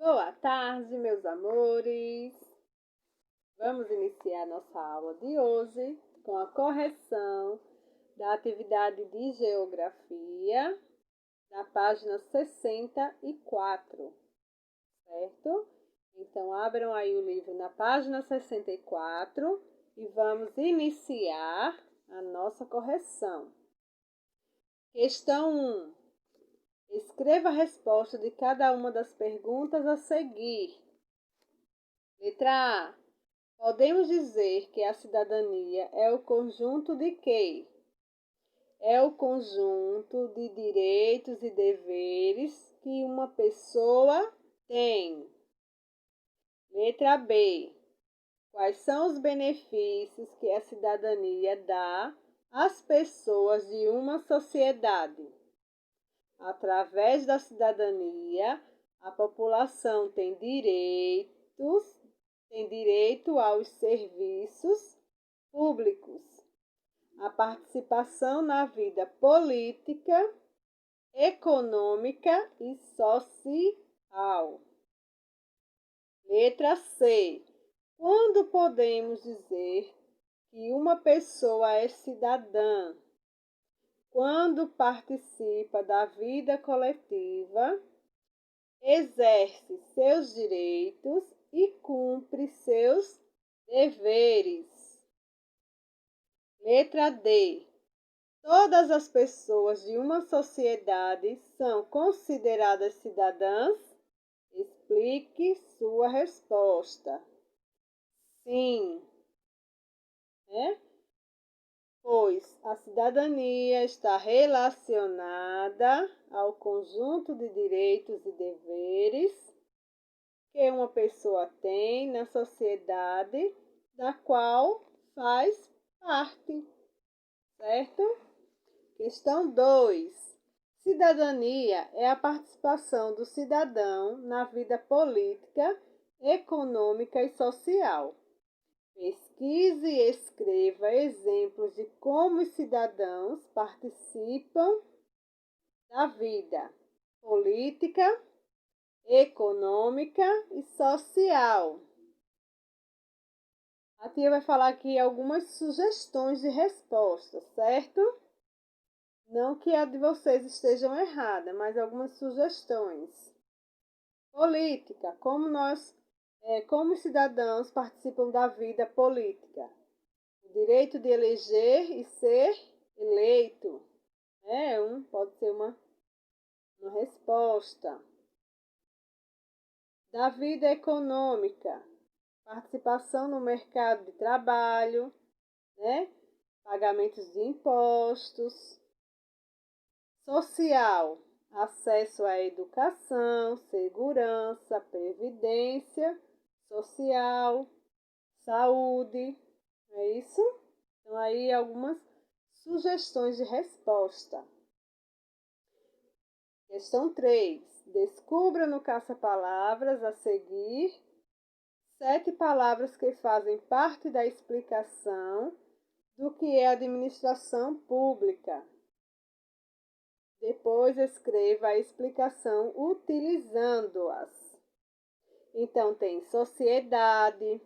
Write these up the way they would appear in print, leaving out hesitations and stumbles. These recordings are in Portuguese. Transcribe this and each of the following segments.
Boa tarde, meus amores! Vamos iniciar nossa aula de hoje com a correção da atividade de Geografia, na página 64, certo? Então, abram aí o livro na página 64 e vamos iniciar a nossa correção. Questão 1. Escreva a resposta de cada uma das perguntas a seguir. Letra A. Podemos dizer que a cidadania é o conjunto de quê? É o conjunto de direitos e deveres que uma pessoa tem. Letra B. Quais são os benefícios que a cidadania dá às pessoas de uma sociedade? Através da cidadania, a população tem direito aos serviços públicos, a participação na vida política, econômica e social. Letra C. Quando podemos dizer que uma pessoa é cidadã? Quando participa da vida coletiva, exerce seus direitos e cumpre seus deveres. Letra D. Todas as pessoas de uma sociedade são consideradas cidadãs? Explique sua resposta. Sim, pois a cidadania está relacionada ao conjunto de direitos e deveres que uma pessoa tem na sociedade da qual faz parte, certo? Questão 2. Cidadania é a participação do cidadão na vida política, econômica e social. Pesquise e escreva exemplos de como os cidadãos participam da vida política, econômica e social. A tia vai falar aqui algumas sugestões de resposta, certo? Não que a de vocês estejam errada, mas algumas sugestões. Política, como os cidadãos participam da vida política. O direito de eleger e ser eleito. Pode ser uma resposta. Da vida econômica, participação no mercado de trabalho, pagamentos de impostos. Social, acesso à educação, segurança, previdência social, saúde. É isso? Então, aí algumas sugestões de resposta. Questão 3. Descubra no caça-palavras a seguir 7 palavras que fazem parte da explicação do que é administração pública. Depois escreva a explicação utilizando-as. Então, tem sociedade,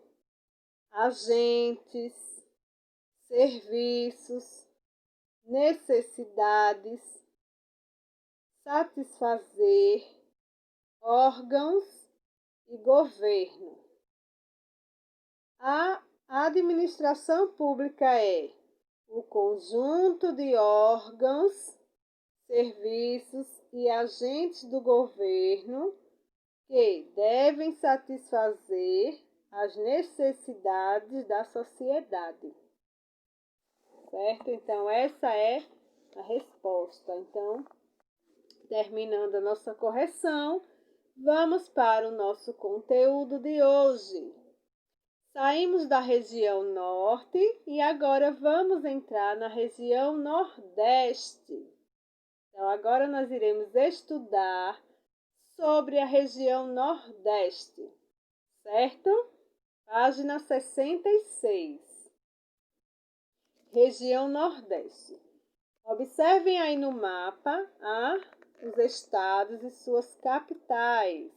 agentes, serviços, necessidades, satisfazer, órgãos e governo. A administração pública é o conjunto de órgãos, serviços e agentes do governo que devem satisfazer as necessidades da sociedade. Certo? Então, essa é a resposta. Então, terminando a nossa correção, vamos para o nosso conteúdo de hoje. Saímos da região norte e agora vamos entrar na região nordeste. Então, agora nós iremos estudar sobre a região nordeste, certo? Página 66. Região nordeste. Observem aí no mapa os estados e suas capitais.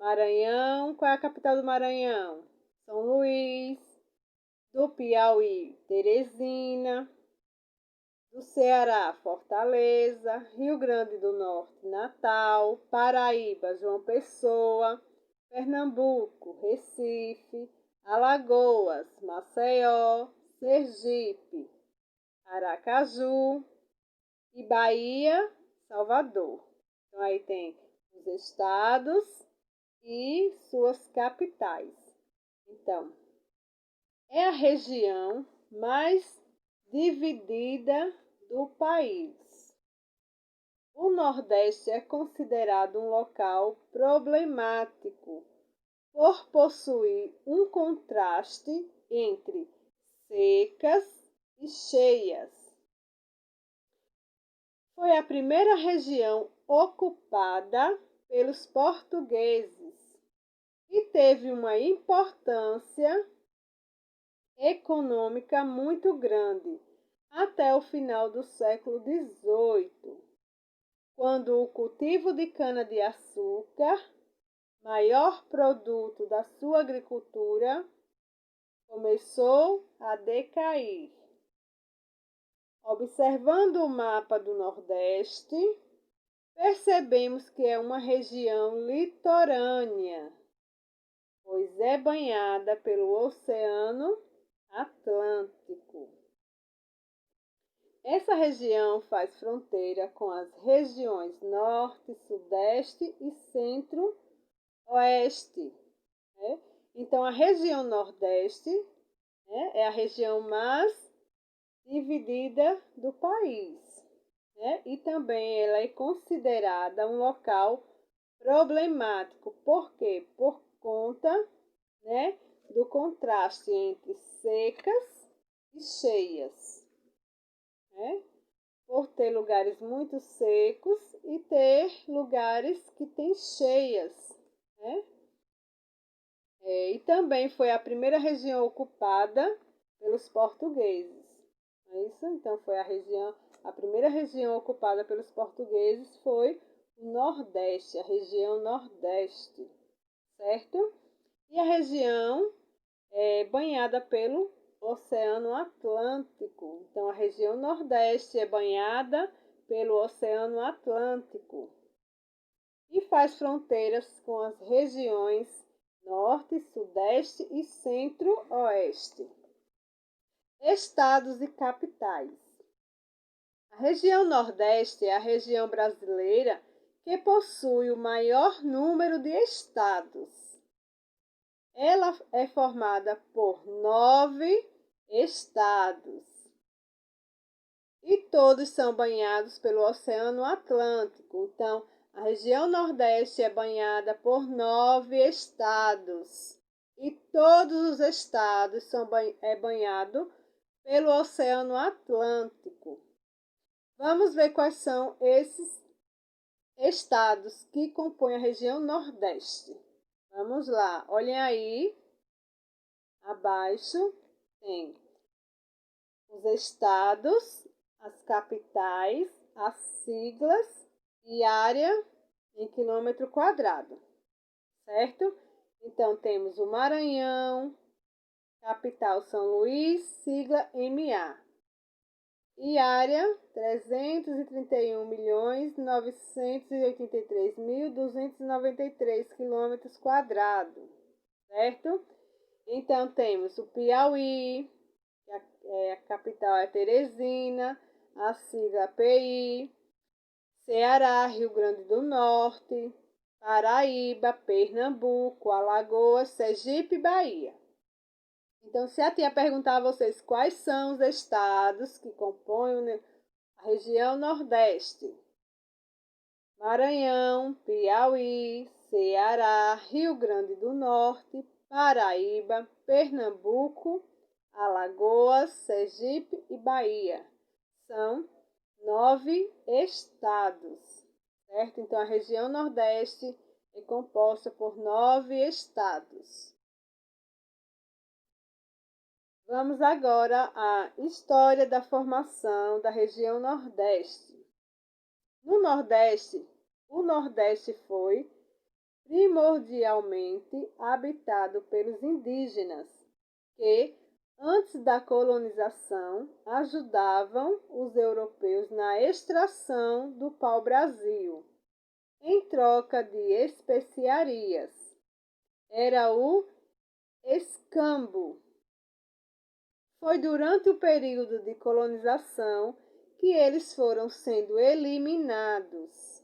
Maranhão, qual é a capital do Maranhão? São Luís. Do Piauí, Teresina. Do Ceará, Fortaleza. Rio Grande do Norte, Natal. Paraíba, João Pessoa. Pernambuco, Recife. Alagoas, Maceió. Sergipe, Aracaju. E Bahia, Salvador. Então, aí tem os estados e suas capitais. Então, é a região mais dividida do país. O Nordeste é considerado um local problemático por possuir um contraste entre secas e cheias. Foi a primeira região ocupada pelos portugueses e teve uma importância econômica muito grande até o final do século XVIII, quando o cultivo de cana-de-açúcar, maior produto da sua agricultura, começou a decair. Observando o mapa do Nordeste, percebemos que é uma região litorânea, pois é banhada pelo Oceano Atlântico. Essa região faz fronteira com as regiões Norte, Sudeste e Centro-Oeste. Né? Então, a região Nordeste, né, é a região mais dividida do país. Né? E também ela é considerada um local problemático. Por quê? Por conta, né, do contraste entre secas e cheias. Né? Por ter lugares muito secos e ter lugares que têm cheias. Né? E também foi a primeira região ocupada pelos portugueses. Não é isso? Então foi a primeira região ocupada pelos portugueses foi o Nordeste, a região Nordeste, certo? E a região é banhada pelo Oceano Atlântico. Então a região Nordeste é banhada pelo Oceano Atlântico e faz fronteiras com as regiões Norte, Sudeste e Centro-Oeste. Estados e capitais. A região Nordeste é a região brasileira que possui o maior número de estados. Ela é formada por 9 estados e todos são banhados pelo Oceano Atlântico. Então, a região Nordeste é banhada por 9 estados e todos os estados são banhados pelo Oceano Atlântico. Vamos ver quais são esses estados que compõem a região Nordeste. Vamos lá, olhem aí, abaixo tem os estados, as capitais, as siglas e área em quilômetro quadrado, certo? Então, temos o Maranhão, capital São Luís, sigla MA. E área 331.983.293 quilômetros quadrados, certo? Então, temos o Piauí, a capital é Teresina, a sigla PI, Ceará, Rio Grande do Norte, Paraíba, Pernambuco, Alagoas, Sergipe e Bahia. Então, se a tia perguntar a vocês quais são os estados que compõem a região Nordeste: Maranhão, Piauí, Ceará, Rio Grande do Norte, Paraíba, Pernambuco, Alagoas, Sergipe e Bahia. São 9 estados, certo? Então, a região Nordeste é composta por 9 estados. Vamos agora à história da formação da região Nordeste. No Nordeste, o Nordeste foi primordialmente habitado pelos indígenas, que, antes da colonização, ajudavam os europeus na extração do pau-brasil, em troca de especiarias. Era o escambo. Foi durante o período de colonização que eles foram sendo eliminados,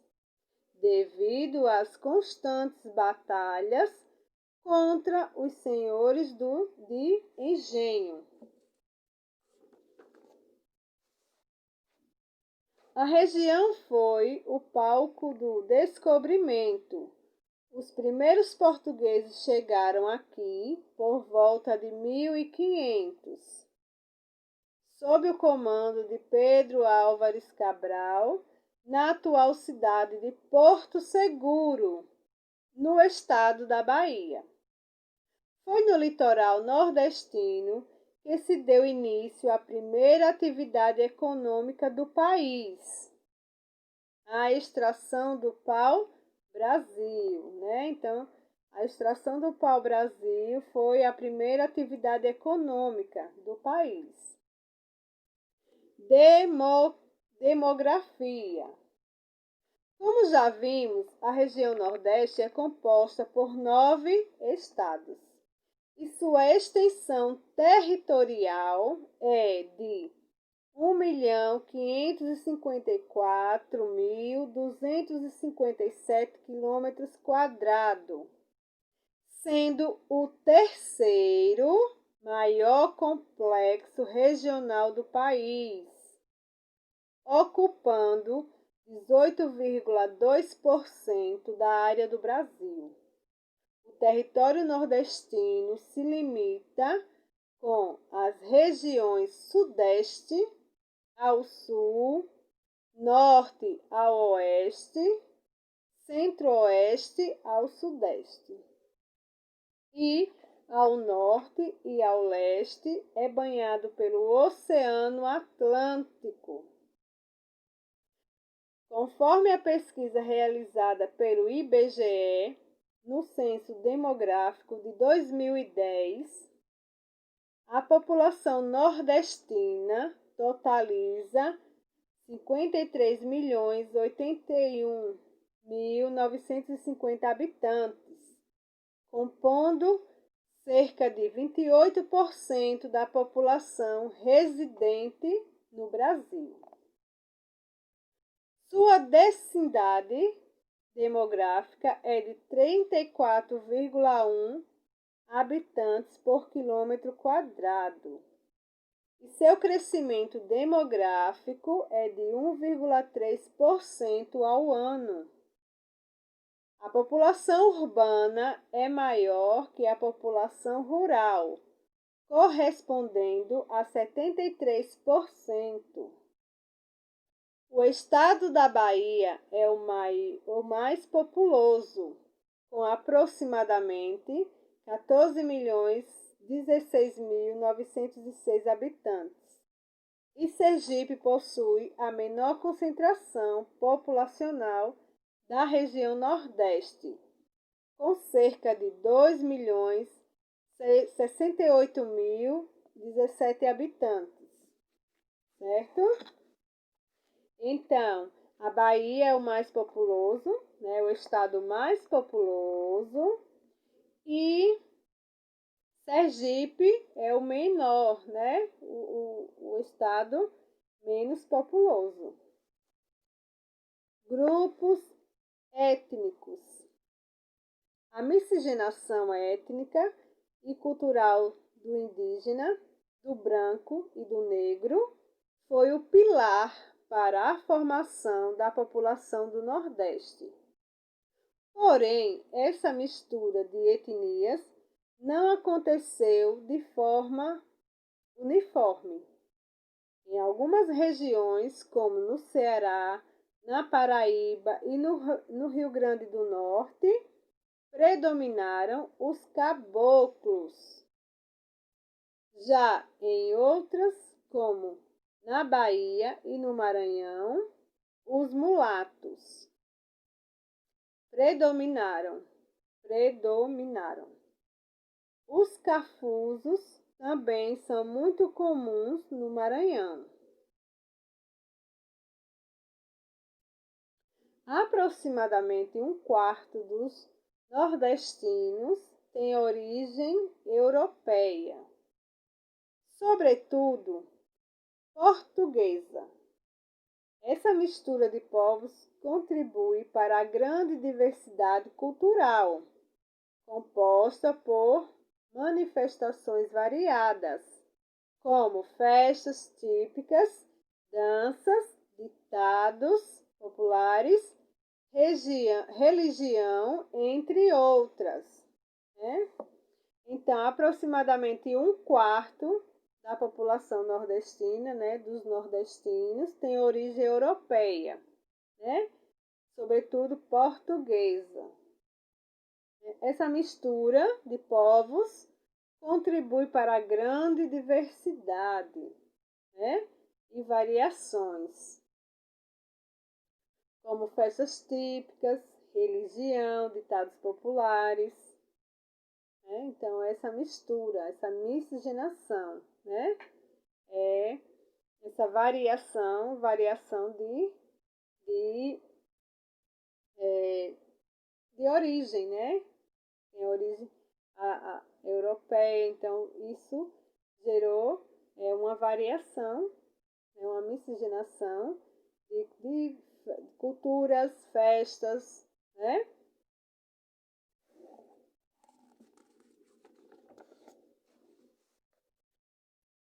devido às constantes batalhas contra os senhores de engenho. A região foi o palco do descobrimento. Os primeiros portugueses chegaram aqui por volta de 1500, sob o comando de Pedro Álvares Cabral, na atual cidade de Porto Seguro, no estado da Bahia. Foi no litoral nordestino que se deu início à primeira atividade econômica do país, a extração do pau-brasil, né? Então, a extração do pau-brasil foi a primeira atividade econômica do país. Demografia. Como já vimos, a região Nordeste é composta por 9 estados e sua extensão territorial é de 1.554.257 km², sendo o terceiro maior complexo regional do país, ocupando 18,2% da área do Brasil. O território nordestino se limita com as regiões Sudeste ao Sul, Norte ao Oeste, Centro-Oeste ao Sudeste. E ao Norte e ao Leste é banhado pelo Oceano Atlântico. Conforme a pesquisa realizada pelo IBGE, no Censo Demográfico de 2010, a população nordestina totaliza 53.081.950 habitantes, compondo cerca de 28% da população residente no Brasil. Sua densidade demográfica é de 34,1 habitantes por quilômetro quadrado. E seu crescimento demográfico é de 1,3% ao ano. A população urbana é maior que a população rural, correspondendo a 73%. O estado da Bahia é o mais populoso, com aproximadamente 14.016.906 habitantes. E Sergipe possui a menor concentração populacional da região Nordeste, com cerca de 2.068.017 habitantes, certo? Então, a Bahia é o mais populoso, né, o estado mais populoso, e Sergipe é o menor, né, o estado menos populoso. Grupos étnicos. A miscigenação étnica e cultural do indígena, do branco e do negro foi o pilar para a formação da população do Nordeste. Porém, essa mistura de etnias não aconteceu de forma uniforme. Em algumas regiões, como no Ceará, na Paraíba e no Rio Grande do Norte, predominaram os caboclos. Já em outras, como na Bahia e no Maranhão, os mulatos predominaram. predominaram. Os cafusos também são muito comuns no Maranhão. Aproximadamente um quarto dos nordestinos tem origem europeia, sobretudo portuguesa. Essa mistura de povos contribui para a grande diversidade cultural, composta por manifestações variadas, como festas típicas, danças, ditados populares, religião, entre outras, né? Então, aproximadamente um quarto da população nordestina, né, dos nordestinos, tem origem europeia, né? Sobretudo portuguesa. Essa mistura de povos contribui para a grande diversidade, né, e variações, como festas típicas, religião, ditados populares, né? Então, essa mistura, essa miscigenação, né, é essa variação de origem, né? Tem origem europeia, então isso gerou uma variação, uma miscigenação de culturas, festas, né?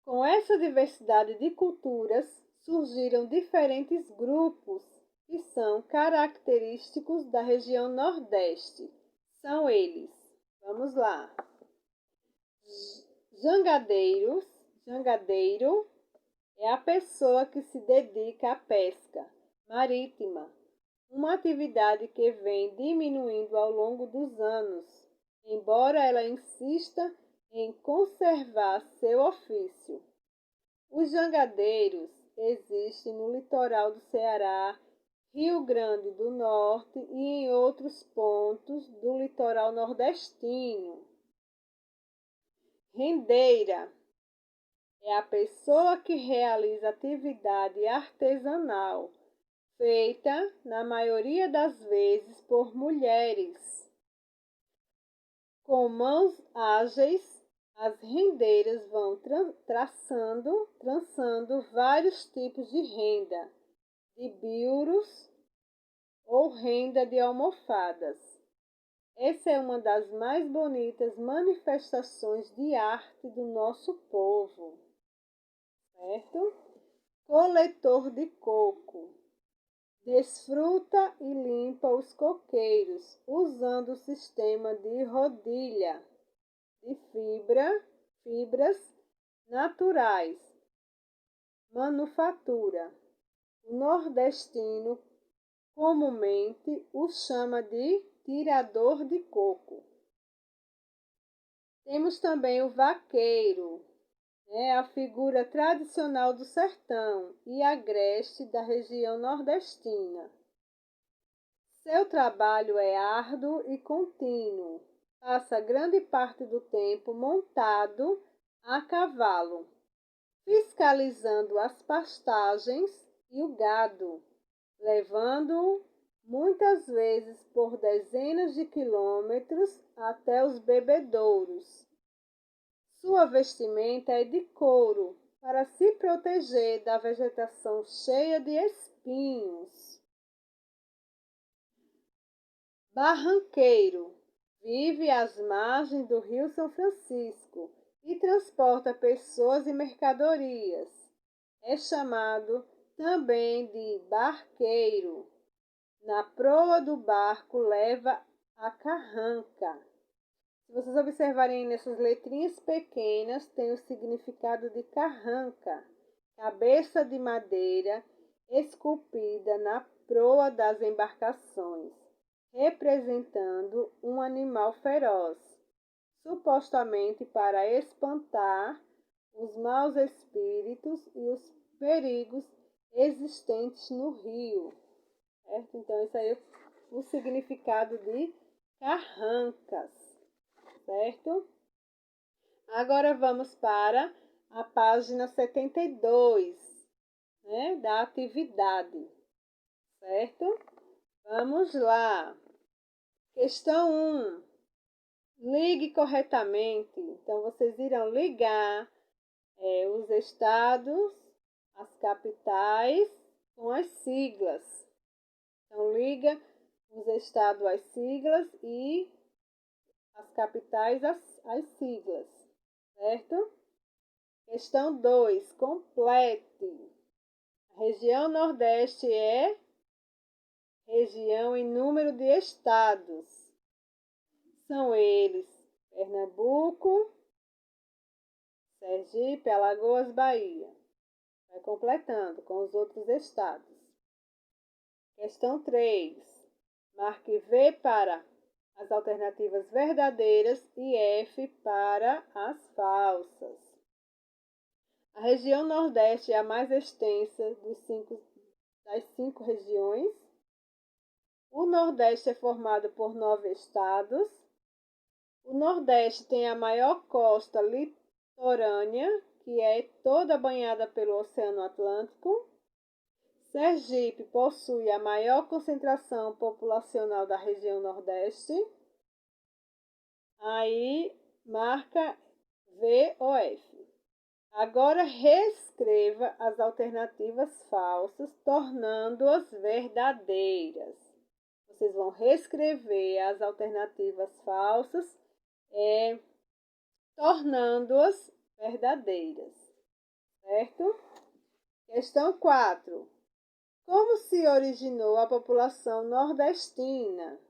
Com essa diversidade de culturas, surgiram diferentes grupos que são característicos da região Nordeste. São eles, vamos lá: jangadeiros. Jangadeiro é a pessoa que se dedica à pesca marítima, uma atividade que vem diminuindo ao longo dos anos, embora ela insista em conservar seu ofício. Os jangadeiros existem no litoral do Ceará, Rio Grande do Norte e em outros pontos do litoral nordestino. Rendeira é a pessoa que realiza atividade artesanal, feita, na maioria das vezes, por mulheres. Com mãos ágeis, as rendeiras vão trançando vários tipos de renda, de biuros ou renda de almofadas. Essa é uma das mais bonitas manifestações de arte do nosso povo, certo? Coletor de coco. Desfruta e limpa os coqueiros usando o sistema de rodilha de fibras naturais. Manufatura. O nordestino comumente o chama de tirador de coco. Temos também o vaqueiro, a figura tradicional do sertão e agreste da região nordestina. Seu trabalho é árduo e contínuo. Passa grande parte do tempo montado a cavalo, fiscalizando as pastagens e o gado, levando-o muitas vezes por dezenas de quilômetros até os bebedouros. Sua vestimenta é de couro, para se proteger da vegetação cheia de espinhos. Barranqueiro vive às margens do Rio São Francisco e transporta pessoas e mercadorias. É chamado também de barqueiro. Na proa do barco leva a carranca. Se vocês observarem nessas letrinhas pequenas, tem o significado de carranca, cabeça de madeira esculpida na proa das embarcações, representando um animal feroz, supostamente para espantar os maus espíritos e os perigos existentes no rio. Certo? Então, isso aí é o significado de Carrancas, certo? Agora vamos para a página 72, né, da atividade, certo? Vamos lá. Questão 1. Ligue corretamente. Então, vocês irão ligar os estados, as capitais com as siglas. Então, liga os estados às siglas e as capitais às siglas, certo? Questão 2. Complete. A região Nordeste é região em número de estados. São eles Pernambuco, Sergipe, Alagoas, Bahia. Vai completando com os outros estados. Questão 3. Marque V para as alternativas verdadeiras e F para as falsas. A região Nordeste é a mais extensa das 5 regiões. O Nordeste é formado por 9 estados. O Nordeste tem a maior costa litorânea, que é toda banhada pelo Oceano Atlântico. Sergipe possui a maior concentração populacional da região Nordeste. Aí marca V ou F. Agora reescreva as alternativas falsas, tornando-as verdadeiras. Vocês vão reescrever as alternativas falsas, tornando-as verdadeiras, certo? Questão 4. Como se originou a população nordestina?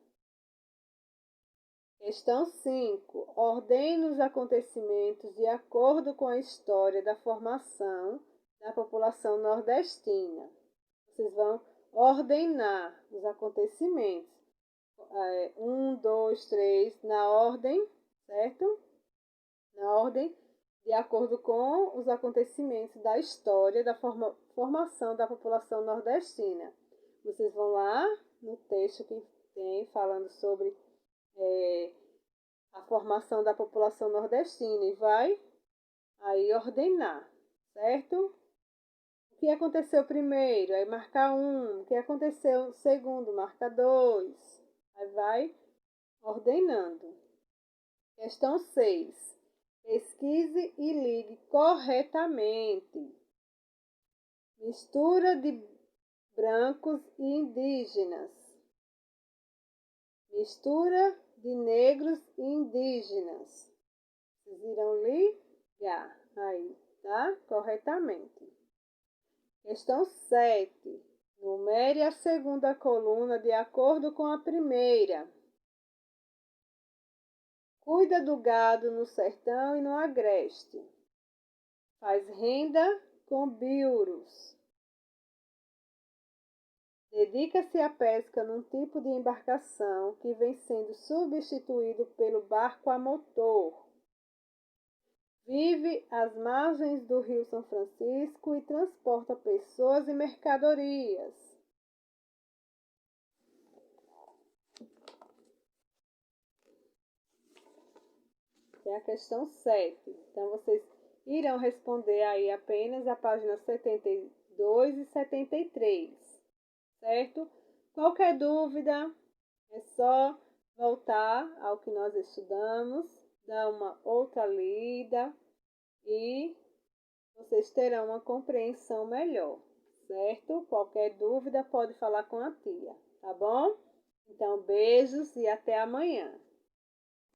Questão 5. Ordene os acontecimentos de acordo com a história da formação da população nordestina. Vocês vão ordenar os acontecimentos. 1, 2, 3, na ordem, certo? Na ordem de acordo com os acontecimentos da história da formação da população nordestina. Vocês vão lá no texto que tem falando sobre a formação da população nordestina e vai aí ordenar, certo? O que aconteceu primeiro? Aí marca 1. O que aconteceu segundo? Marca 2. Aí vai ordenando. Questão 6. Pesquise e ligue corretamente. Mistura de brancos e indígenas. Mistura de negros e indígenas. Vocês irão ligar aí, tá? Corretamente. Questão 7. Numere a segunda coluna de acordo com a primeira. Cuida do gado no sertão e no agreste. Faz renda com biuros. Dedica-se à pesca num tipo de embarcação que vem sendo substituído pelo barco a motor. Vive às margens do Rio São Francisco e transporta pessoas e mercadorias. É a questão 7. Então, vocês irão responder aí apenas a página 72 e 73, certo? Qualquer dúvida, é só voltar ao que nós estudamos, dar uma outra lida e vocês terão uma compreensão melhor, certo? Qualquer dúvida pode falar com a tia, tá bom? Então, beijos e até amanhã.